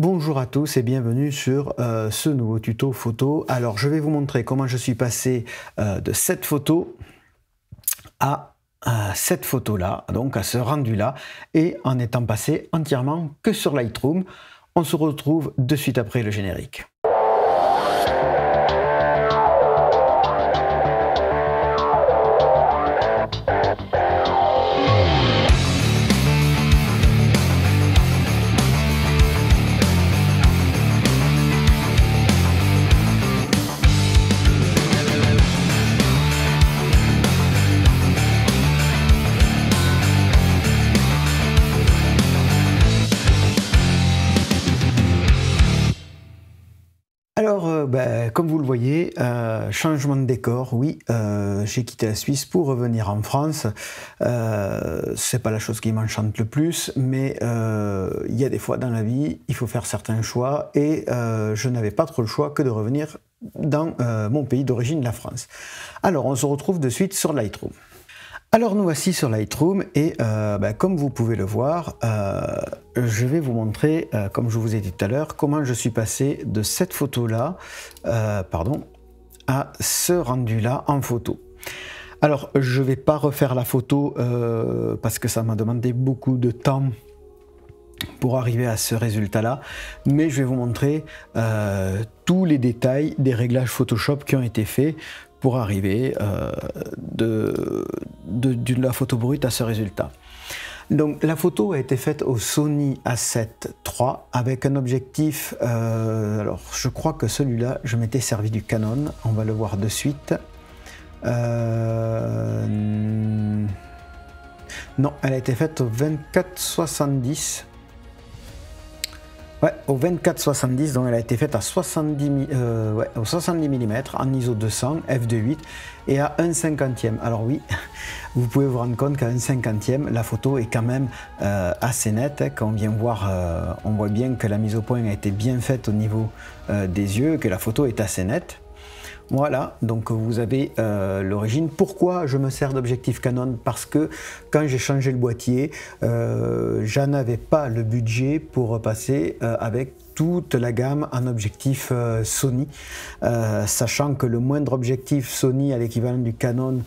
Bonjour à tous et bienvenue sur ce nouveau tuto photo. Alors je vais vous montrer comment je suis passé de cette photo à cette photo là, donc à ce rendu là, et en étant passé entièrement que sur Lightroom. On se retrouve de suite après le générique. Alors, comme vous le voyez, changement de décor, oui, j'ai quitté la Suisse pour revenir en France. C'est pas la chose qui m'enchante le plus, mais il y a des fois dans la vie, il faut faire certains choix et je n'avais pas trop le choix que de revenir dans mon pays d'origine, la France. Alors, on se retrouve de suite sur Lightroom. Alors nous voici sur Lightroom et comme vous pouvez le voir, je vais vous montrer, comme je vous ai dit tout à l'heure, comment je suis passé de cette photo-là, à ce rendu-là en photo. Alors je ne vais pas refaire la photo parce que ça m'a demandé beaucoup de temps pour arriver à ce résultat-là, mais je vais vous montrer tous les détails des réglages Photoshop qui ont été faits pour arriver de la photo brute à ce résultat. Donc la photo a été faite au Sony A7 III avec un objectif, alors je crois que celui-là, je m'étais servi du Canon, on va le voir de suite. Non, elle a été faite au 24-70. Ouais, au 24-70, donc elle a été faite à 70 mm en ISO 200, f2.8 et à 1/50e. Alors oui, vous pouvez vous rendre compte qu'à 1/50e, la photo est quand même assez nette. Quand on vient voir, on voit bien que la mise au point a été bien faite au niveau des yeux, que la photo est assez nette. Voilà, donc vous avez l'origine. Pourquoi je me sers d'objectif Canon? Parce que quand j'ai changé le boîtier, j'en avais pas le budget pour repasser avec toute la gamme en objectif Sony, sachant que le moindre objectif Sony à l'équivalent du Canon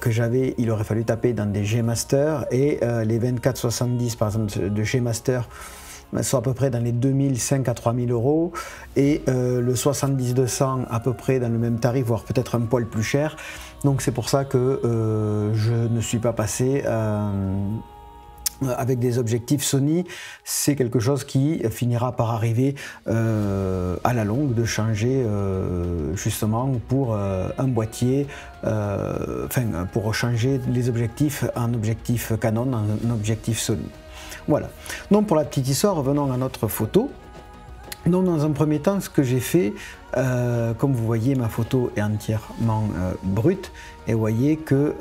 que j'avais, il aurait fallu taper dans des G-Master et les 24-70 par exemple de G-Master sont à peu près dans les 2005 à 3000 euros et le 70-200 à peu près dans le même tarif, voire peut-être un poil plus cher. Donc c'est pour ça que je ne suis pas passé avec des objectifs Sony. C'est quelque chose qui finira par arriver à la longue de changer justement pour un boîtier, pour changer les objectifs en objectif Canon, en objectif Sony. Voilà, donc pour la petite histoire, revenons à notre photo. Donc dans un premier temps, ce que j'ai fait, comme vous voyez, ma photo est entièrement brute, et vous voyez que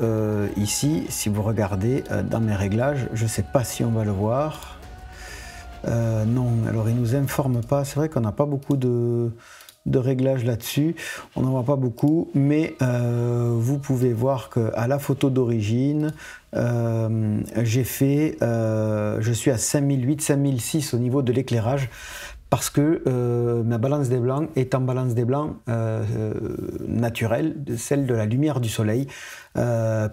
ici, si vous regardez dans mes réglages, je ne sais pas si on va le voir. Non, alors il ne nous informe pas, c'est vrai qu'on n'a pas beaucoup de réglages là-dessus, on n'en voit pas beaucoup, mais vous pouvez voir qu'à la photo d'origine, j'ai fait, je suis à 5008-5006 au niveau de l'éclairage, parce que ma balance des blancs est en balance des blancs naturelle, celle de la lumière du soleil,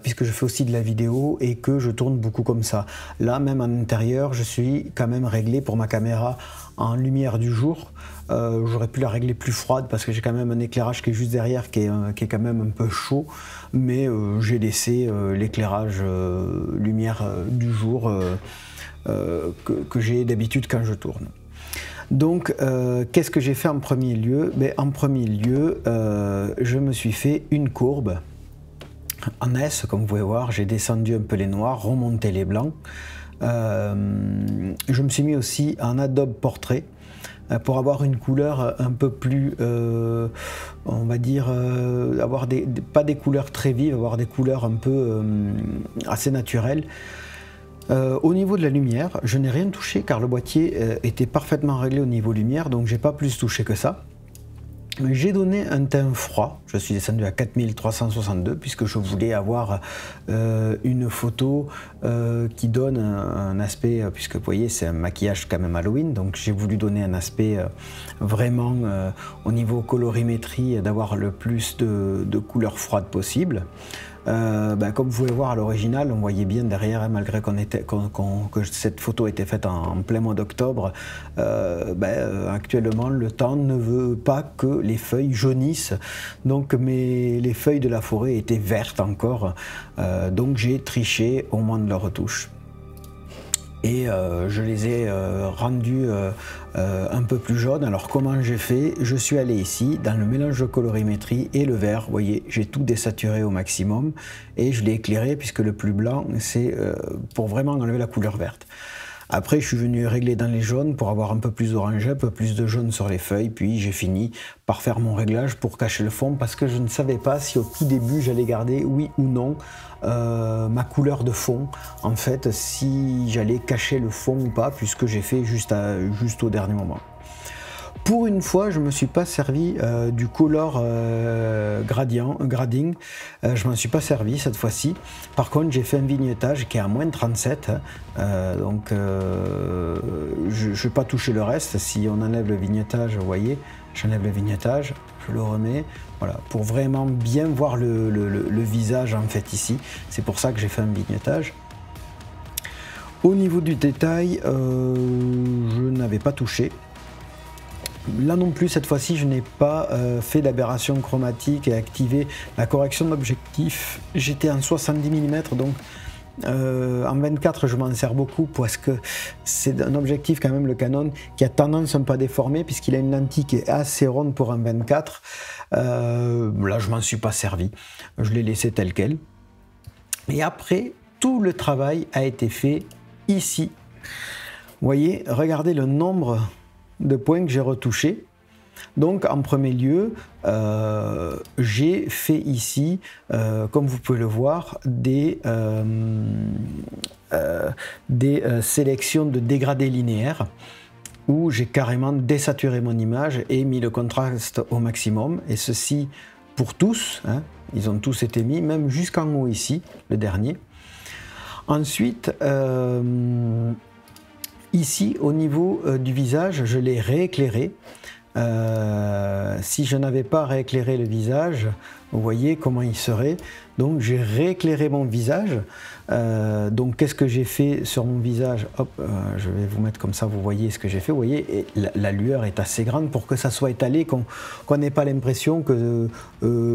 puisque je fais aussi de la vidéo et que je tourne beaucoup comme ça. Là, même en intérieur, je suis quand même réglé pour ma caméra en lumière du jour. J'aurais pu la régler plus froide parce que j'ai quand même un éclairage qui est juste derrière qui est quand même un peu chaud, mais j'ai laissé l'éclairage lumière du jour que j'ai d'habitude quand je tourne. Donc qu'est-ce que j'ai fait en premier lieu? En premier lieu, je me suis fait une courbe en S, comme vous pouvez voir. J'ai descendu un peu les noirs, remonté les blancs. Je me suis mis aussi en Adobe Portrait pour avoir une couleur un peu plus, on va dire, avoir pas des couleurs très vives, avoir des couleurs un peu assez naturelles. Au niveau de la lumière, je n'ai rien touché car le boîtier était parfaitement réglé au niveau lumière, donc j'ai pas plus touché que ça. J'ai donné un teint froid, je suis descendu à 4362 puisque je voulais avoir une photo qui donne un aspect, puisque vous voyez c'est un maquillage quand même Halloween, donc j'ai voulu donner un aspect vraiment au niveau colorimétrie, d'avoir le plus de couleurs froides possible. Comme vous pouvez voir à l'original, on voyait bien derrière, hein, malgré que cette photo était faite en plein mois d'octobre, actuellement le temps ne veut pas que les feuilles jaunissent, donc les feuilles de la forêt étaient vertes encore, donc j'ai triché au moment de leur retouche. Et je les ai rendus un peu plus jaunes. Alors comment j'ai fait? Je suis allé ici dans le mélange de colorimétrie et le vert, vous voyez, j'ai tout désaturé au maximum et je l'ai éclairé puisque le plus blanc c'est pour vraiment enlever la couleur verte. Après, je suis venu régler dans les jaunes pour avoir un peu plus d'orange, un peu plus de jaune sur les feuilles. Puis j'ai fini par faire mon réglage pour cacher le fond parce que je ne savais pas si au tout début j'allais garder, oui ou non, ma couleur de fond. En fait, si j'allais cacher le fond ou pas, puisque j'ai fait juste au dernier moment. Pour une fois, je ne me suis pas servi du color grading, je m'en suis pas servi cette fois-ci. Par contre, j'ai fait un vignettage qui est à moins de 37, je ne vais pas toucher le reste. Si on enlève le vignettage, vous voyez, j'enlève le vignettage, je le remets, voilà, pour vraiment bien voir le visage en fait ici. C'est pour ça que j'ai fait un vignettage. Au niveau du détail, je n'avais pas touché. Là non plus, cette fois-ci, je n'ai pas fait d'aberration chromatique et activé la correction d'objectif. J'étais en 70 mm, donc en 24, je m'en sers beaucoup parce que c'est un objectif quand même, le Canon, qui a tendance un peu à déformer puisqu'il a une lentille qui est assez ronde pour un 24. Là, je m'en suis pas servi. Je l'ai laissé tel quel. Et après, tout le travail a été fait ici. Vous voyez, regardez le nombre de points que j'ai retouchés. Donc en premier lieu, j'ai fait ici, comme vous pouvez le voir, des sélections de dégradés linéaires où j'ai carrément désaturé mon image et mis le contraste au maximum, et ceci pour tous, hein, ils ont tous été mis, même jusqu'en haut ici, le dernier. Ensuite, ici, au niveau du visage, je l'ai rééclairé. Si je n'avais pas rééclairé le visage, vous voyez comment il serait. Donc j'ai rééclairé mon visage. Donc qu'est-ce que j'ai fait sur mon visage? Hop, je vais vous mettre comme ça, vous voyez ce que j'ai fait. Vous voyez, et la lueur est assez grande pour que ça soit étalé, qu'on n'ait pas l'impression que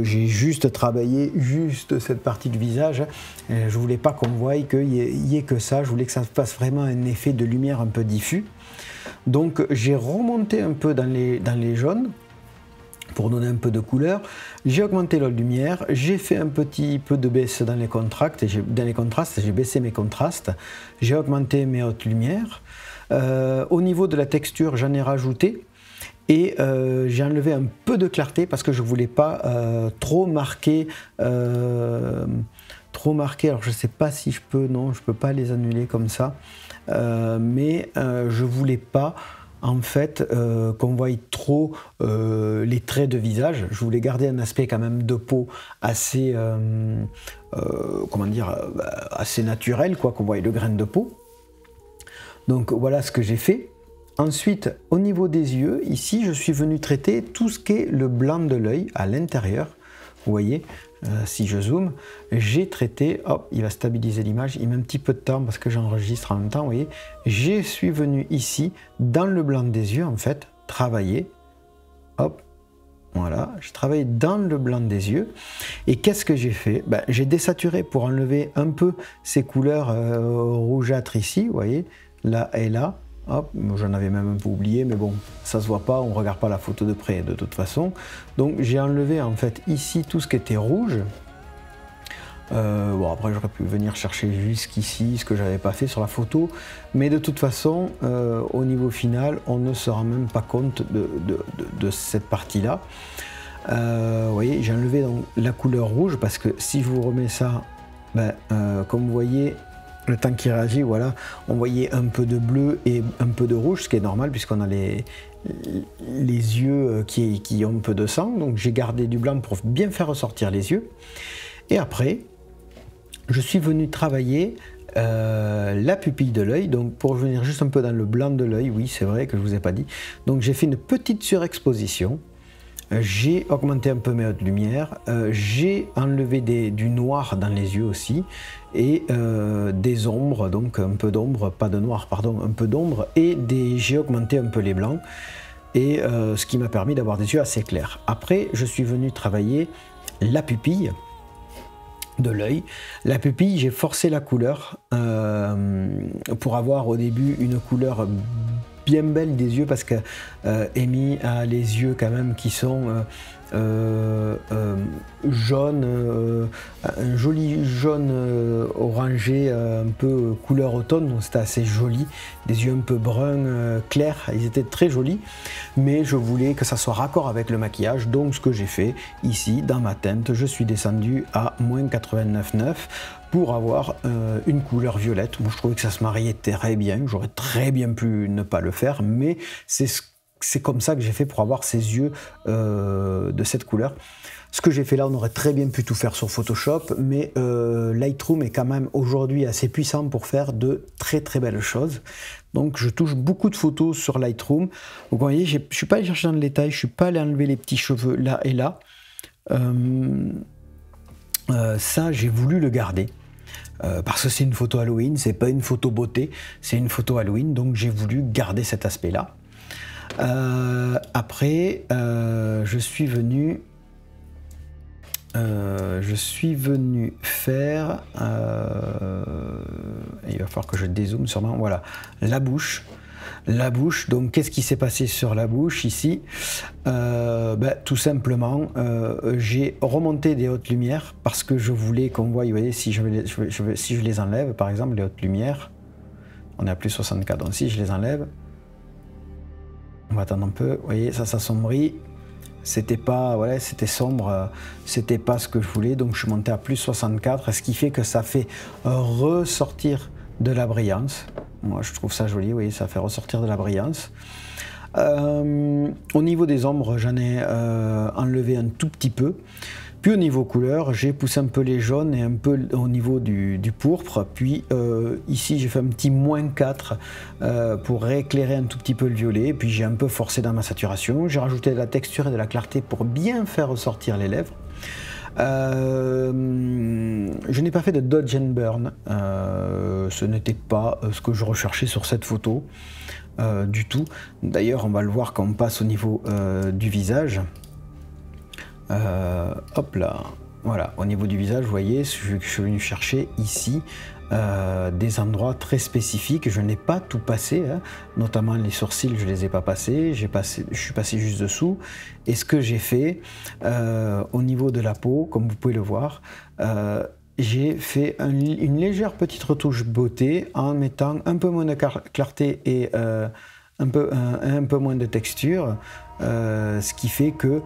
j'ai juste travaillé juste cette partie du visage. Je voulais pas qu'on voie qu'il y ait que ça. Je voulais que ça fasse vraiment un effet de lumière un peu diffus. Donc j'ai remonté un peu dans les jaunes pour donner un peu de couleur. J'ai augmenté la lumière, j'ai fait un petit peu de baisse dans les contrastes, j'ai baissé mes contrastes, j'ai augmenté mes hautes lumières. Au niveau de la texture, j'en ai rajouté. Et j'ai enlevé un peu de clarté parce que je ne voulais pas trop marquer. Alors je ne sais pas si je peux, non, je ne peux pas les annuler comme ça. Mais je ne voulais pas en fait qu'on voie trop les traits de visage. Je voulais garder un aspect quand même de peau assez, comment dire, assez naturel, quoi, qu'on voie le grain de peau. Donc voilà ce que j'ai fait. Ensuite, au niveau des yeux, ici, je suis venu traiter tout ce qui est le blanc de l'œil à l'intérieur. Vous voyez, si je zoome, j'ai traité, hop, il va stabiliser l'image, il met un petit peu de temps parce que j'enregistre en même temps, vous voyez. Je suis venu ici, dans le blanc des yeux, en fait, travailler, hop, voilà, j'ai travaillé dans le blanc des yeux. Et qu'est-ce que j'ai fait? J'ai désaturé pour enlever un peu ces couleurs rougeâtres ici, vous voyez, là et là. Hop, j'en avais même un peu oublié, mais bon, ça se voit pas, on regarde pas la photo de près de toute façon. Donc j'ai enlevé en fait ici tout ce qui était rouge. Bon, après j'aurais pu venir chercher jusqu'ici ce que j'avais pas fait sur la photo, mais de toute façon, au niveau final, on ne se rend même pas compte de cette partie-là. Vous voyez, j'ai enlevé donc la couleur rouge parce que si je vous remets ça, comme vous voyez, le temps qui réagit, voilà, on voyait un peu de bleu et un peu de rouge, ce qui est normal puisqu'on a les yeux qui ont un peu de sang. Donc j'ai gardé du blanc pour bien faire ressortir les yeux. Et après, je suis venu travailler la pupille de l'œil. Donc pour venir juste un peu dans le blanc de l'œil, oui c'est vrai que je ne vous ai pas dit. Donc j'ai fait une petite surexposition. J'ai augmenté un peu mes hautes lumières, j'ai enlevé du noir dans les yeux aussi, et des ombres, donc un peu d'ombre, pas de noir, pardon, un peu d'ombre, et j'ai augmenté un peu les blancs, et ce qui m'a permis d'avoir des yeux assez clairs. Après, je suis venu travailler la pupille de l'œil. La pupille, j'ai forcé la couleur pour avoir au début une couleur bien belle des yeux, parce que Amy a les yeux quand même qui sont jaune, un joli jaune orangé, un peu couleur automne, donc c'était assez joli, des yeux un peu bruns clairs, ils étaient très jolis, mais je voulais que ça soit raccord avec le maquillage, donc ce que j'ai fait ici dans ma teinte, je suis descendu à -89,9 pour avoir une couleur violette. Moi je trouvais que ça se mariait très bien, j'aurais très bien pu ne pas le faire, mais c'est comme ça que j'ai fait pour avoir ces yeux de cette couleur. Ce que j'ai fait là, on aurait très bien pu tout faire sur Photoshop, mais Lightroom est quand même aujourd'hui assez puissant pour faire de très très belles choses. Donc je touche beaucoup de photos sur Lightroom. Donc vous voyez, je ne suis pas allé chercher dans le détail, je ne suis pas allé enlever les petits cheveux là et là. Ça, j'ai voulu le garder. Parce que c'est une photo Halloween, c'est pas une photo beauté, c'est une photo Halloween, donc j'ai voulu garder cet aspect-là. Après, je suis venu faire, il va falloir que je dézoome sûrement, voilà, la bouche. La bouche, donc qu'est-ce qui s'est passé sur la bouche ici? Tout simplement, j'ai remonté des hautes lumières parce que je voulais qu'on voit, vous voyez, si je les enlève, par exemple, les hautes lumières, on est à plus 64, donc si je les enlève, on va attendre un peu, vous voyez, ça s'assombrit, c'était pas, voilà, c'était sombre, c'était pas ce que je voulais, donc je suis monté à plus 64, ce qui fait que ça fait ressortir de la brillance. Moi je trouve ça joli, oui, ça fait ressortir de la brillance. Au niveau des ombres, j'en ai enlevé un tout petit peu. Puis au niveau couleur, j'ai poussé un peu les jaunes et un peu au niveau du pourpre. Puis ici, j'ai fait un petit -4 pour rééclairer un tout petit peu le violet. Puis j'ai un peu forcé dans ma saturation. J'ai rajouté de la texture et de la clarté pour bien faire ressortir les lèvres. Je n'ai pas fait de dodge and burn, ce n'était pas ce que je recherchais sur cette photo du tout. D'ailleurs on va le voir quand on passe au niveau du visage. Hop là, voilà, au niveau du visage, vous voyez, je suis venu chercher ici des endroits très spécifiques. Je n'ai pas tout passé, hein. Notamment les sourcils, je ne les ai pas passés, je suis passé juste dessous. Et ce que j'ai fait au niveau de la peau, comme vous pouvez le voir, j'ai fait une légère petite retouche beauté en mettant un peu moins de clarté et un peu moins de texture, ce qui fait que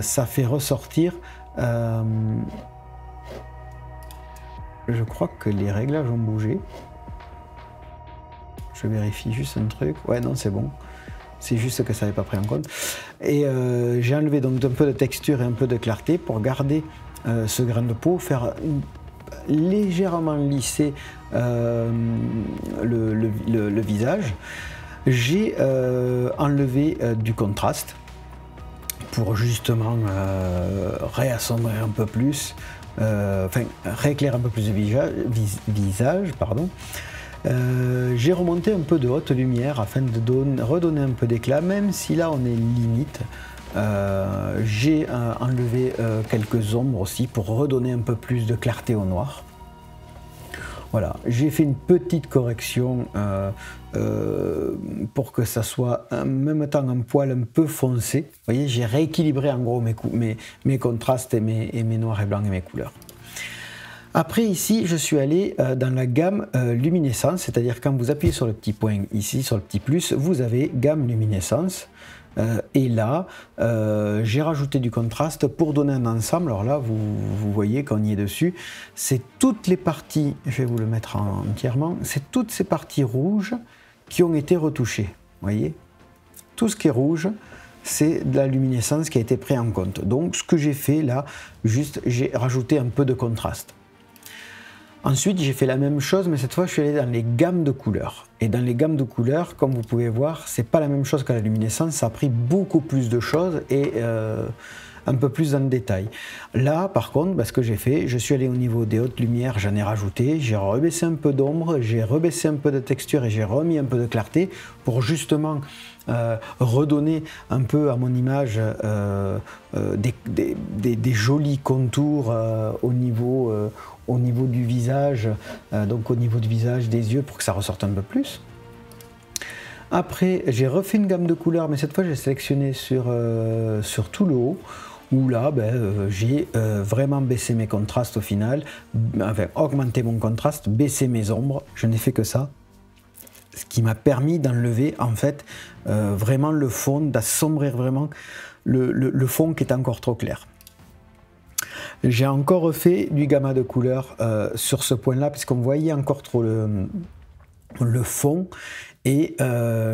ça fait ressortir. Je crois que les réglages ont bougé. Je vérifie juste un truc. Ouais, non, c'est bon. C'est juste que ça n'avait pas pris en compte. Et j'ai enlevé donc un peu de texture et un peu de clarté pour garder ce grain de peau, faire légèrement lisser le visage. J'ai enlevé du contraste pour justement réassombrir un peu plus, rééclairer un peu plus le visage, pardon. J'ai remonté un peu de haute lumière afin de redonner un peu d'éclat, même si là on est limite. J'ai enlevé quelques ombres aussi pour redonner un peu plus de clarté au noir. Voilà, j'ai fait une petite correction pour que ça soit en même temps un poil un peu foncé. Vous voyez, j'ai rééquilibré en gros mes contrastes et mes noirs et blancs et mes couleurs. Après ici, je suis allé dans la gamme luminescence, c'est-à-dire quand vous appuyez sur le petit point ici, sur le petit plus, vous avez gamme luminescence. Et là, j'ai rajouté du contraste pour donner un ensemble. Alors là, vous voyez qu'on y est dessus. C'est toutes les parties, je vais vous le mettre entièrement, c'est toutes ces parties rouges qui ont été retouchées. Vous voyez, tout ce qui est rouge, c'est de la luminescence qui a été pris en compte. Donc ce que j'ai fait là, juste j'ai rajouté un peu de contraste. Ensuite, j'ai fait la même chose, mais cette fois, je suis allé dans les gammes de couleurs. Et dans les gammes de couleurs, comme vous pouvez voir, c'est pas la même chose que la luminescence. Ça a pris beaucoup plus de choses et un peu plus dans le détail. Là, par contre, ce que j'ai fait, je suis allé au niveau des hautes lumières, j'en ai rajouté, j'ai rebaissé un peu d'ombre, j'ai rebaissé un peu de texture et j'ai remis un peu de clarté pour justement redonner un peu à mon image des jolis contours au niveau du visage, donc au niveau du visage, des yeux, pour que ça ressorte un peu plus. Après, j'ai refait une gamme de couleurs, mais cette fois j'ai sélectionné sur tout le haut, où là, j'ai vraiment baissé mes contrastes au final, enfin augmenté mon contraste, baissé mes ombres, je n'ai fait que ça. Ce qui m'a permis d'enlever en fait vraiment le fond, d'assombrir vraiment le fond qui est encore trop clair. J'ai encore refait du gamma de couleurs sur ce point là, puisqu'on voyait encore trop le fond, et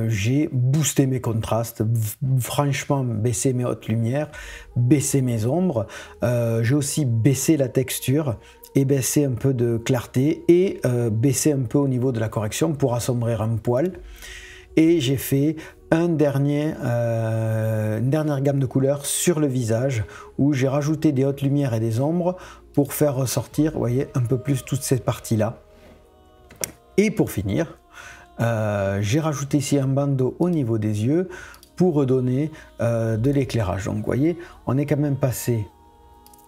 j'ai boosté mes contrastes, franchement baissé mes hautes lumières, baissé mes ombres, j'ai aussi baissé la texture et baissé un peu de clarté et baissé un peu au niveau de la correction pour assombrir un poil. Et j'ai fait une dernière gamme de couleurs sur le visage où j'ai rajouté des hautes lumières et des ombres pour faire ressortir, vous voyez, un peu plus toutes ces parties-là. Et pour finir, j'ai rajouté ici un bandeau au niveau des yeux pour redonner de l'éclairage. Donc vous voyez, on est quand même passé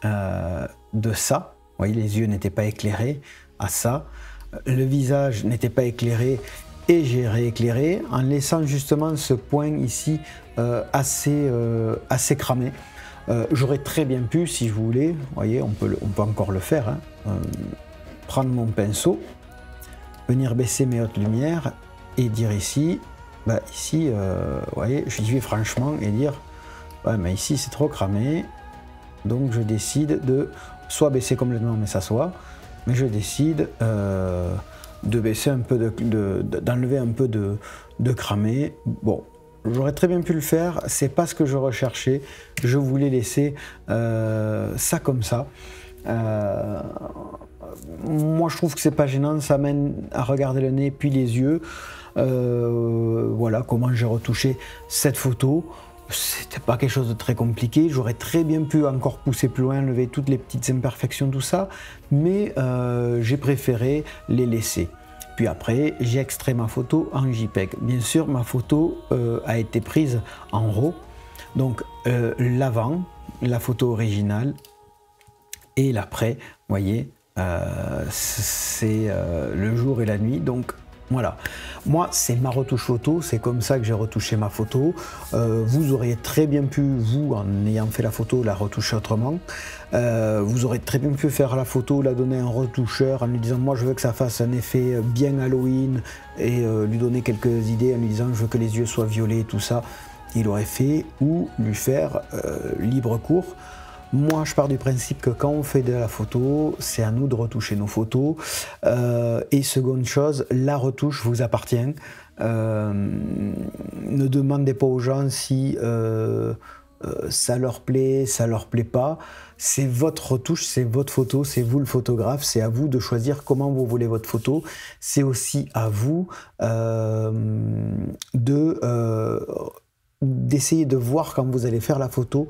de ça, vous voyez, les yeux n'étaient pas éclairés, à ça, le visage n'était pas éclairé et j'ai rééclairé en laissant justement ce point ici assez cramé. J'aurais très bien pu, si je voulais, vous voyez, on peut encore le faire, hein, prendre mon pinceau, venir baisser mes hautes lumières et dire ici, vous voyez, je vais franchement et dire, ouais, mais ici c'est trop cramé, donc je décide de soit baisser complètement, mais ça soit, mais je décide de baisser un peu, d'enlever un peu de cramé. Bon, j'aurais très bien pu le faire, c'est pas ce que je recherchais, je voulais laisser ça comme ça. Moi je trouve que c'est pas gênant, ça mène à regarder le nez puis les yeux. Voilà comment j'ai retouché cette photo. C'était pas quelque chose de très compliqué, j'aurais très bien pu encore pousser plus loin, enlever toutes les petites imperfections, tout ça, mais j'ai préféré les laisser. Puis après, j'ai extrait ma photo en JPEG. Bien sûr, ma photo a été prise en RAW, donc l'avant, la photo originale, et l'après, vous voyez, c'est le jour et la nuit, donc voilà. Moi, c'est ma retouche photo, c'est comme ça que j'ai retouché ma photo. Vous auriez très bien pu, vous, en ayant fait la photo, la retoucher autrement. Vous aurez très bien pu faire la photo, la donner à un retoucheur en lui disant moi je veux que ça fasse un effet bien Halloween et lui donner quelques idées en lui disant je veux que les yeux soient violets, tout ça. Il aurait fait, ou lui faire libre cours. Moi, je pars du principe que quand on fait de la photo, c'est à nous de retoucher nos photos. Et seconde chose, la retouche vous appartient. Ne demandez pas aux gens si ça leur plaît pas. C'est votre retouche, c'est votre photo, c'est vous le photographe. C'est à vous de choisir comment vous voulez votre photo. C'est aussi à vous d'essayer de voir quand vous allez faire la photo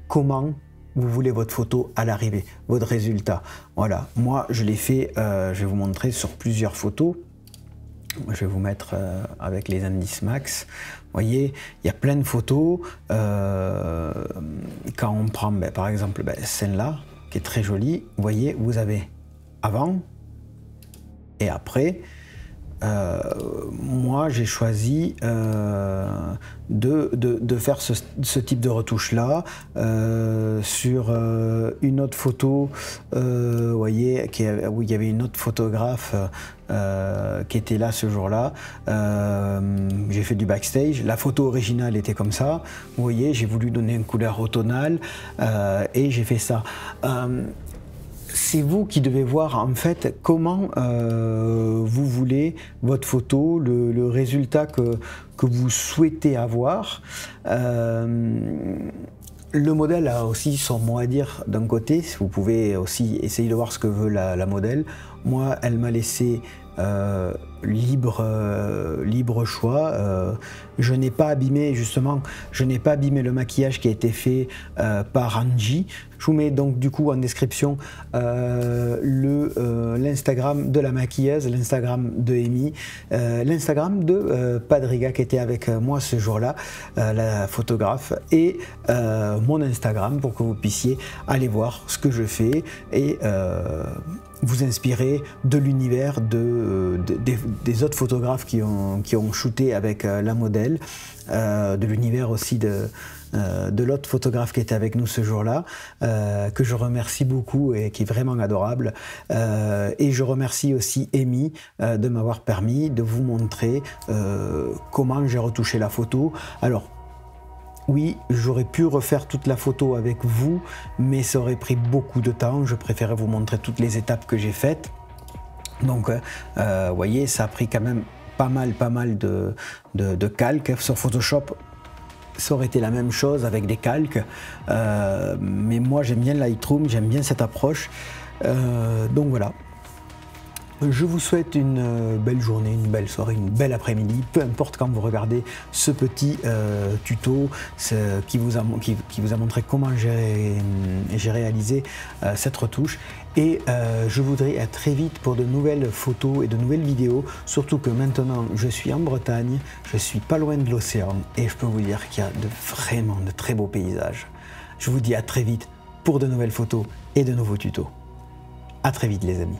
comment vous voulez votre photo à l'arrivée, votre résultat. Voilà, moi je l'ai fait, je vais vous montrer sur plusieurs photos. Je vais vous mettre avec les indices max. Vous voyez, il y a plein de photos. Quand on prend par exemple celle-là, qui est très jolie, vous voyez, vous avez avant et après. moi j'ai choisi de faire ce type de retouche là sur une autre photo, vous voyez, où il y avait une autre photographe qui était là ce jour-là. J'ai fait du backstage, la photo originale était comme ça, vous voyez, j'ai voulu donner une couleur automnale et j'ai fait ça. C'est vous qui devez voir en fait comment vous voulez votre photo, le résultat que vous souhaitez avoir. Le modèle a aussi son mot à dire d'un côté, vous pouvez aussi essayer de voir ce que veut la modèle. Moi, elle m'a laissé libre choix. Je n'ai pas abîmé, justement, je n'ai pas abîmé le maquillage qui a été fait par Angie. Je vous mets donc du coup en description l'Instagram de la maquilleuse, l'Instagram de Amy, l'Instagram de Padriga qui était avec moi ce jour-là, la photographe, et mon Instagram pour que vous puissiez aller voir ce que je fais et vous inspirer de l'univers des autres photographes qui ont shooté avec la modèle, de l'univers aussi de l'autre photographe qui était avec nous ce jour-là, que je remercie beaucoup et qui est vraiment adorable. Et je remercie aussi Amy de m'avoir permis de vous montrer comment j'ai retouché la photo. Alors, oui, j'aurais pu refaire toute la photo avec vous, mais ça aurait pris beaucoup de temps. Je préférais vous montrer toutes les étapes que j'ai faites. Donc, vous voyez, ça a pris quand même pas mal de calques. Sur Photoshop, ça aurait été la même chose avec des calques. Mais moi, j'aime bien Lightroom, j'aime bien cette approche. Donc voilà. Je vous souhaite une belle journée, une belle soirée, une belle après-midi, peu importe quand vous regardez ce petit tuto qui vous a montré comment j'ai réalisé cette retouche. Et je voudrais à très vite pour de nouvelles photos et de nouvelles vidéos, surtout que maintenant je suis en Bretagne, je suis pas loin de l'océan et je peux vous dire qu'il y a vraiment de très beaux paysages. Je vous dis à très vite pour de nouvelles photos et de nouveaux tutos. À très vite les amis.